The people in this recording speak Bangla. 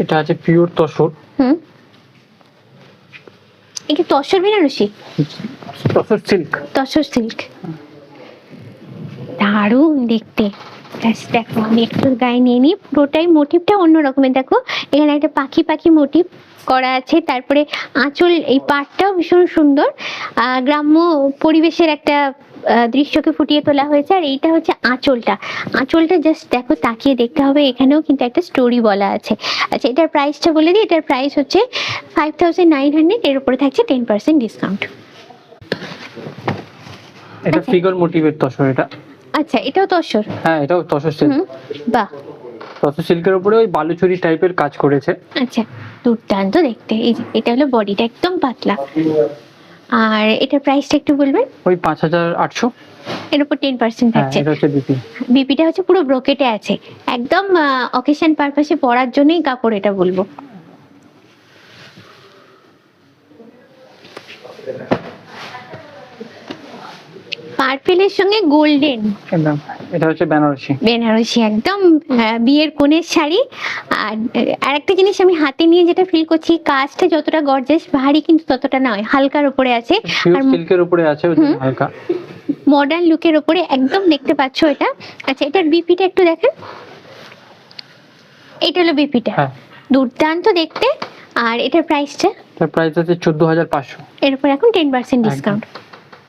এটা আছে পিওর তসর। এটা তসর বেনারসি, তসর সিল্ক। তসর সিল্ক, দারুণ দেখতে। দেখো আমি একটু গায়ে নিয়ে নিই, পুরোটাই মোটিভটা অন্য রকমের। দেখো এখানে একটা পাখি পাখি মোটিভ করা আছে, তারপরে আঁচল এই পাটটাও ভীষণ সুন্দর, গ্রাম্য পরিবেশের একটা দৃশ্যকে ফুটিয়ে তোলা হয়েছে। আর এইটা হচ্ছে আঁচলটা, আঁচলটা জাস্ট দেখো, তাকিয়ে দেখতে হবে, এখানেও কিন্তু একটা স্টোরি বলা আছে। আচ্ছা এটার প্রাইসটা বলে দিই, এটার প্রাইস হচ্ছে 5900, এর উপরে থাকছে 10% ডিসকাউন্ট। এটা ফিগার মোটিভের তসর এটা। আচ্ছা এটাও তসর? হ্যাঁ এটাও তসর সিল্ক। বাহ, তসর সিল্কের উপরে ওই বালুচুরি টাইপের কাজ করেছে। আচ্ছা দুর্দান্ত দেখতে। এই যে এটা হলো বডিটা একদম পাতলা। আর এটার প্রাইসটা একটু বলবেন? ওই 5800। এর উপর 10% থাকছে। এটা হচ্ছে বিপি। বিপিটা হচ্ছে পুরো ব্রোকেটে আছে, একদম অকেশন পারপাসে পরার জন্যই কাপড় এটা বলবো। পার্পেলের সঙ্গে গোল্ডেন, একদম এটা হচ্ছে বেনারসি। বেনারসি একদম বিয়ের কোণের শাড়ি। আর আরেকটা জিনিস আমি হাতে নিয়ে যেটা ফিল করছি, কাজটা যতটা গর্জাস, ভারী কিন্তু ততটা নয়, হালকার উপরে আছে। পিওর আর সিল্কের উপরে আছে ওই হালকা মডার্ন লুকের উপরে একদম দেখতে পাচ্ছ এটা। আচ্ছা এটার বিপিটা একটু দেখেন, এটা হলো বিপিটা। হ্যাঁ দুর্দান্ত দেখতে। আর এটার প্রাইসটা? এটার প্রাইস আছে 14500। এর উপর এখন 10% ডিসকাউন্ট।